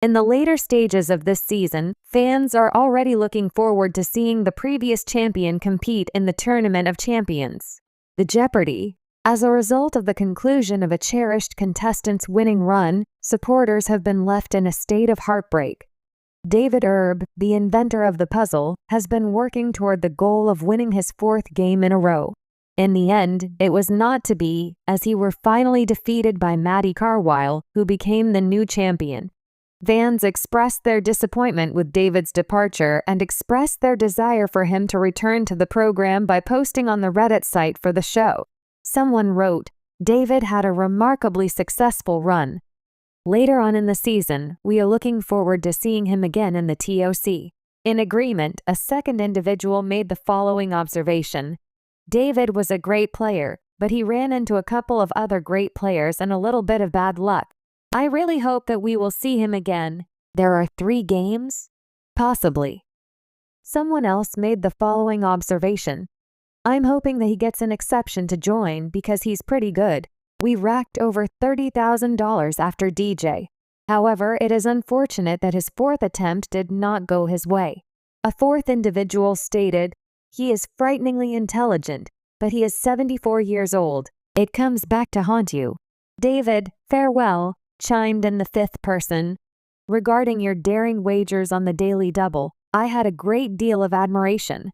In the later stages of this season, fans are already looking forward to seeing the previous champion compete in the Tournament of Champions, the Jeopardy! As a result of the conclusion of a cherished contestant's winning run, supporters have been left in a state of heartbreak. David Erb, the inventor of the puzzle, has been working toward the goal of winning his 4th game in a row. In the end, it was not to be, as he were finally defeated by Maddie Carwile, who became the new champion. Fans expressed their disappointment with David's departure and expressed their desire for him to return to the program by posting on the Reddit site for the show. Someone wrote, "David had a remarkably successful run. Later on in the season, we are looking forward to seeing him again in the TOC." In agreement, a second individual made the following observation. David was a great player, but he ran into a couple of other great players and a little bit of bad luck. I really hope that we will see him again. There are 3 games? Possibly. Someone else made the following observation. I'm hoping that he gets an exception to join because he's pretty good. We racked over $30,000 after DJ. However, it is unfortunate that his 4th attempt did not go his way. A 4th individual stated, he is frighteningly intelligent, but he is 74 years old. It comes back to haunt you. David, farewell, chimed in the 5th person. Regarding your daring wagers on the Daily Double, I had a great deal of admiration.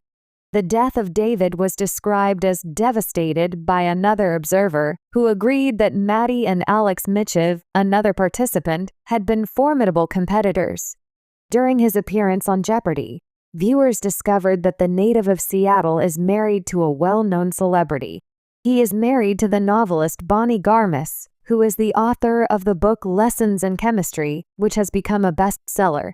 The death of David was described as devastated by another observer, who agreed that Maddie and Alex Mitchev, another participant, had been formidable competitors. During his appearance on Jeopardy! Viewers discovered that the native of Seattle is married to a well-known celebrity. He is married to the novelist Bonnie Garmus, who is the author of the book Lessons in Chemistry, which has become a bestseller.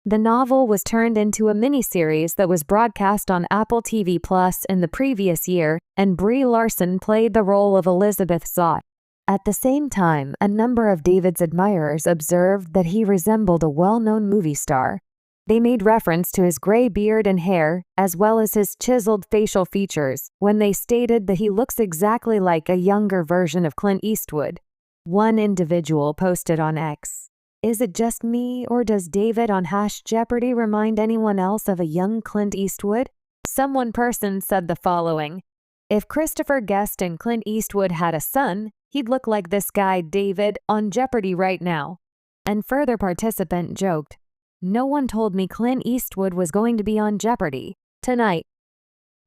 The novel was turned into a miniseries that was broadcast on Apple TV Plus in the previous year, and Brie Larson played the role of Elizabeth Zott. At the same time, a number of David's admirers observed that he resembled a well-known movie star. They made reference to his gray beard and hair, as well as his chiseled facial features, when they stated that he looks exactly like a younger version of Clint Eastwood. One individual posted on X, "Is it just me, or does David on #Jeopardy remind anyone else of a young Clint Eastwood?" Someone person said the following, "If Christopher Guest and Clint Eastwood had a son, he'd look like this guy David on Jeopardy right now." And further participant joked, "No one told me Clint Eastwood was going to be on Jeopardy! Tonight."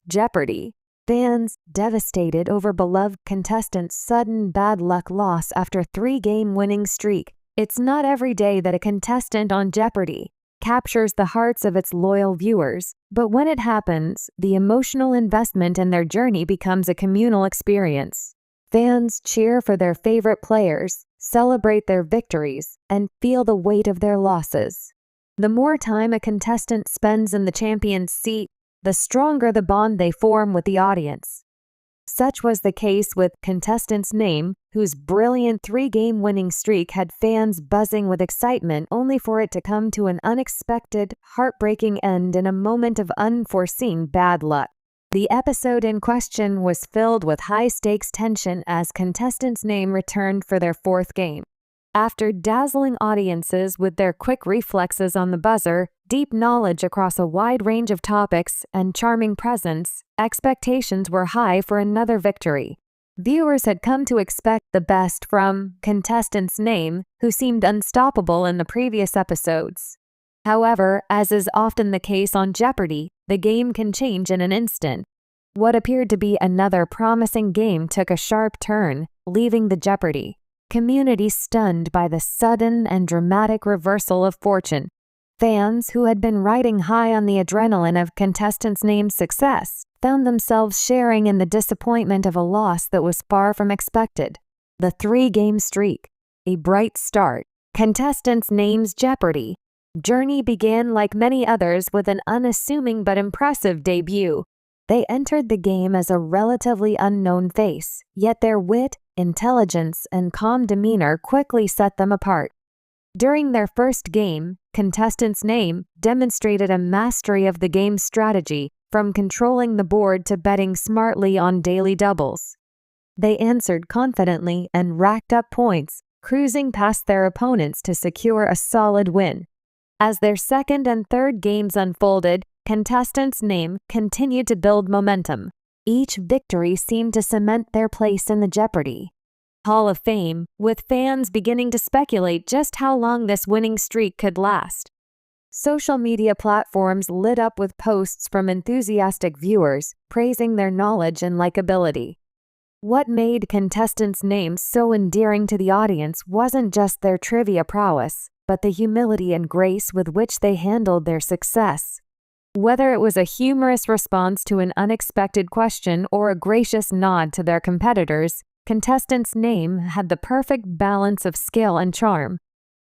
Jeopardy! Fans devastated over beloved contestant's sudden bad luck loss after 3-game winning streak. It's not every day that a contestant on Jeopardy! Captures the hearts of its loyal viewers, but when it happens, the emotional investment in their journey becomes a communal experience. Fans cheer for their favorite players, celebrate their victories, and feel the weight of their losses. The more time a contestant spends in the champion's seat, the stronger the bond they form with the audience. Such was the case with Contestant's Name, whose brilliant 3-game winning streak had fans buzzing with excitement only for it to come to an unexpected, heartbreaking end in a moment of unforeseen bad luck. The episode in question was filled with high-stakes tension as Contestant's Name returned for their 4th game. After dazzling audiences with their quick reflexes on the buzzer, deep knowledge across a wide range of topics, and charming presence, expectations were high for another victory. Viewers had come to expect the best from Contestant's Name, who seemed unstoppable in the previous episodes. However, as is often the case on Jeopardy! The game can change in an instant. What appeared to be another promising game took a sharp turn, leaving the Jeopardy! Community stunned by the sudden and dramatic reversal of fortune. Fans who had been riding high on the adrenaline of Contestant's Name's success found themselves sharing in the disappointment of a loss that was far from expected. The 3-game streak, a bright start. Contestant's Name's Jeopardy! Journey began like many others with an unassuming but impressive debut. They entered the game as a relatively unknown face, yet their wit, intelligence, and calm demeanor quickly set them apart. During their first game, Contestant's Name demonstrated a mastery of the game's strategy, from controlling the board to betting smartly on daily doubles. They answered confidently and racked up points, cruising past their opponents to secure a solid win. As their second and third games unfolded, contestants' name continued to build momentum. Each victory seemed to cement their place in the Jeopardy! Hall of Fame, with fans beginning to speculate just how long this winning streak could last. Social media platforms lit up with posts from enthusiastic viewers praising their knowledge and likability. What made contestants' names so endearing to the audience wasn't just their trivia prowess, but the humility and grace with which they handled their success. Whether it was a humorous response to an unexpected question or a gracious nod to their competitors, contestants' name had the perfect balance of skill and charm.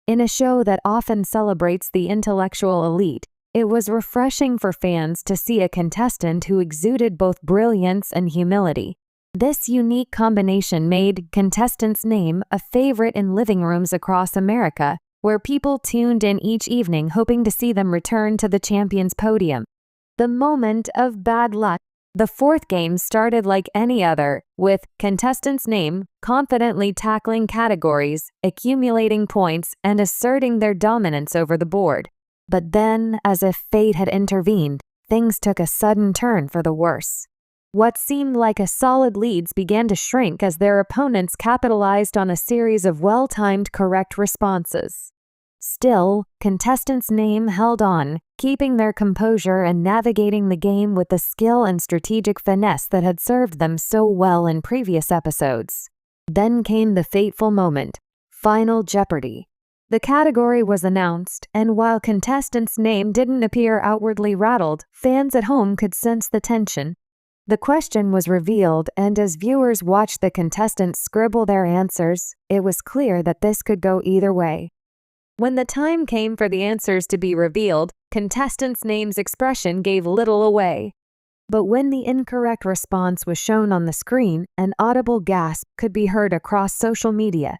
In a show that often celebrates the intellectual elite, it was refreshing for fans to see a contestant who exuded both brilliance and humility. This unique combination made contestants' name a favorite in living rooms across America, where people tuned in each evening hoping to see them return to the champion's podium. The moment of bad luck. The fourth game started like any other, with contestants' name confidently tackling categories, accumulating points, and asserting their dominance over the board. But then, as if fate had intervened, things took a sudden turn for the worse. What seemed like a solid leads began to shrink as their opponents capitalized on a series of well-timed correct responses. Still, contestants' name held on, keeping their composure and navigating the game with the skill and strategic finesse that had served them so well in previous episodes. Then came the fateful moment: Final Jeopardy! The category was announced, and while contestants' name didn't appear outwardly rattled, fans at home could sense the tension. The question was revealed, and as viewers watched the contestants scribble their answers, it was clear that this could go either way. When the time came for the answers to be revealed, contestants' names' expression gave little away. But when the incorrect response was shown on the screen, an audible gasp could be heard across social media.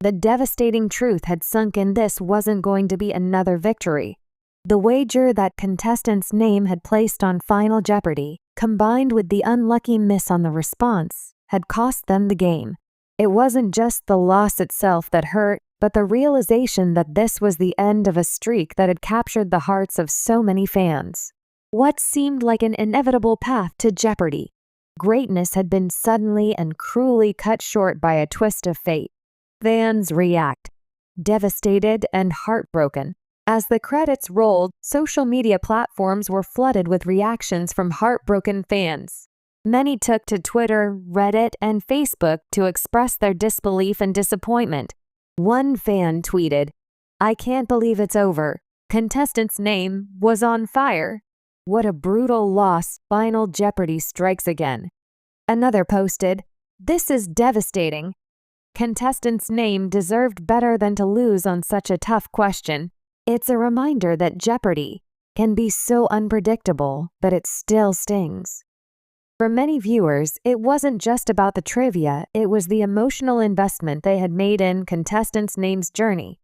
The devastating truth had sunk in: this wasn't going to be another victory. The wager that contestants' name had placed on Final Jeopardy, combined with the unlucky miss on the response, had cost them the game. It wasn't just the loss itself that hurt, but the realization that this was the end of a streak that had captured the hearts of so many fans. What seemed like an inevitable path to Jeopardy! Greatness had been suddenly and cruelly cut short by a twist of fate. Fans react, devastated and heartbroken. As the credits rolled, social media platforms were flooded with reactions from heartbroken fans. Many took to Twitter, Reddit, and Facebook to express their disbelief and disappointment. One fan tweeted, "I can't believe it's over. Contestant's name was on fire. What a brutal loss. Final Jeopardy strikes again." Another posted, "This is devastating. Contestant's name deserved better than to lose on such a tough question. It's a reminder that Jeopardy can be so unpredictable, but it still stings." For many viewers, it wasn't just about the trivia, it was the emotional investment they had made in contestants' names' journey.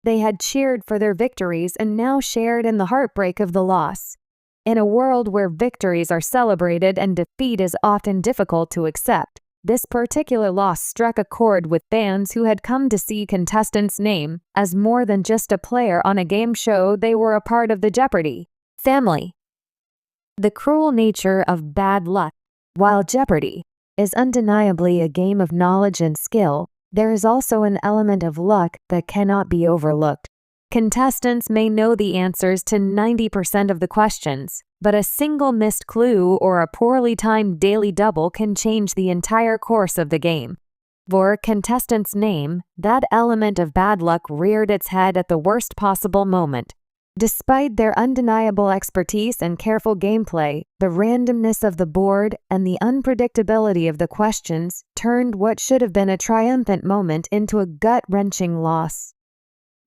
They had cheered for their victories and now shared in the heartbreak of the loss. In a world where victories are celebrated and defeat is often difficult to accept, this particular loss struck a chord with fans who had come to see contestants' name as more than just a player on a game show. They were a part of the Jeopardy! family. The cruel nature of bad luck. While Jeopardy! Is undeniably a game of knowledge and skill, there is also an element of luck that cannot be overlooked. Contestants may know the answers to 90% of the questions, but a single missed clue or a poorly timed daily double can change the entire course of the game. For contestants' name, that element of bad luck reared its head at the worst possible moment. Despite their undeniable expertise and careful gameplay, the randomness of the board and the unpredictability of the questions turned what should have been a triumphant moment into a gut-wrenching loss.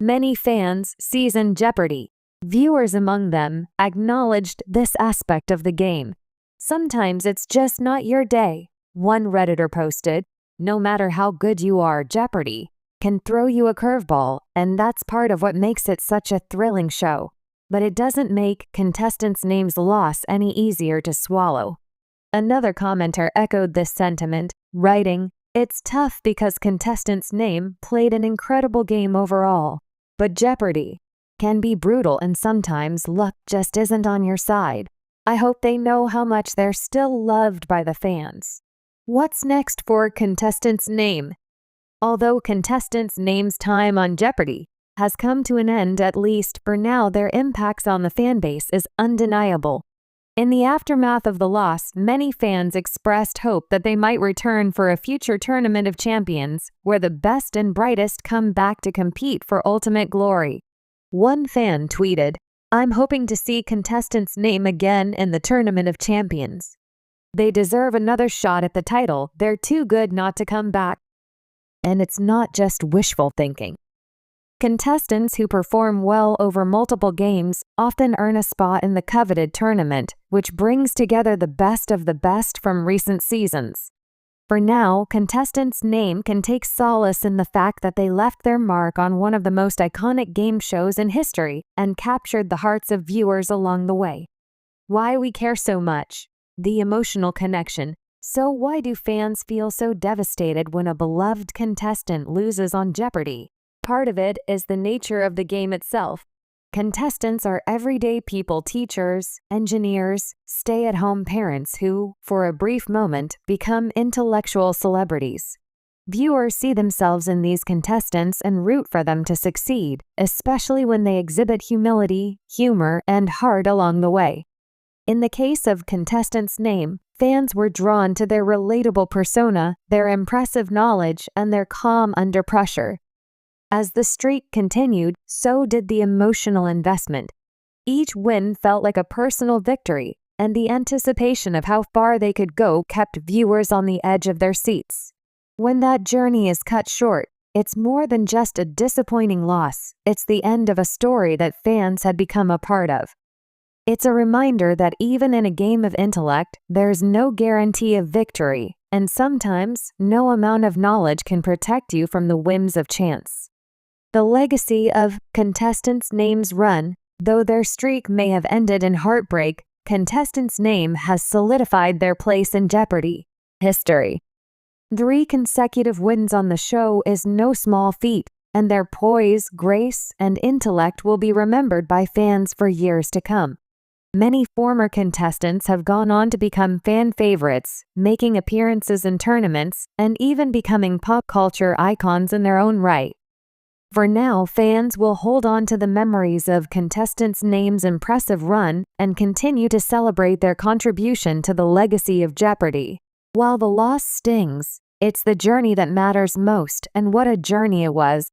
Many fans, seasoned Jeopardy! Viewers among them, acknowledged this aspect of the game. "Sometimes it's just not your day," one Redditor posted. "No matter how good you are, Jeopardy! Can throw you a curveball, and that's part of what makes it such a thrilling show. But it doesn't make contestants' names' loss any easier to swallow." Another commenter echoed this sentiment, writing, It's tough because Contestant's name played an incredible game overall. But Jeopardy can be brutal and sometimes luck just isn't on your side. I hope they know how much they're still loved by the fans. What's next for Contestant's name? Although Contestant's name's time on Jeopardy has come to an end, at least for now, their impacts on the fanbase is undeniable. In the aftermath of the loss, many fans expressed hope that they might return for a future Tournament of Champions, where the best and brightest come back to compete for ultimate glory. One fan tweeted, "I'm hoping to see Contestant's name again in the Tournament of Champions. They deserve another shot at the title. They're too good not to come back." And it's not just wishful thinking. Contestants who perform well over multiple games often earn a spot in the coveted tournament, which brings together the best of the best from recent seasons. For now, Contestant's name can take solace in the fact that they left their mark on one of the most iconic game shows in history and captured the hearts of viewers along the way. Why we care so much? The emotional connection. So why do fans feel so devastated when a beloved contestant loses on Jeopardy? Part of it is the nature of the game itself. Contestants are everyday people, teachers, engineers, stay-at-home parents who, for a brief moment, become intellectual celebrities. Viewers see themselves in these contestants and root for them to succeed, especially when they exhibit humility, humor, and heart along the way. In the case of Contestant's name, fans were drawn to their relatable persona, their impressive knowledge, and their calm under pressure. As the streak continued, so did the emotional investment. Each win felt like a personal victory, and the anticipation of how far they could go kept viewers on the edge of their seats. When that journey is cut short, it's more than just a disappointing loss. It's the end of a story that fans had become a part of. It's a reminder that even in a game of intellect, there's no guarantee of victory, and sometimes no amount of knowledge can protect you from the whims of chance. The legacy of Contestants' name's run, though their streak may have ended in heartbreak, Contestants' name has solidified their place in Jeopardy history. 3 consecutive wins on the show is no small feat, and their poise, grace, and intellect will be remembered by fans for years to come. Many former contestants have gone on to become fan favorites, making appearances in tournaments, and even becoming pop culture icons in their own right. For now, fans will hold on to the memories of Contestants' name's impressive run and continue to celebrate their contribution to the legacy of Jeopardy. While the loss stings, it's the journey that matters most, and what a journey it was.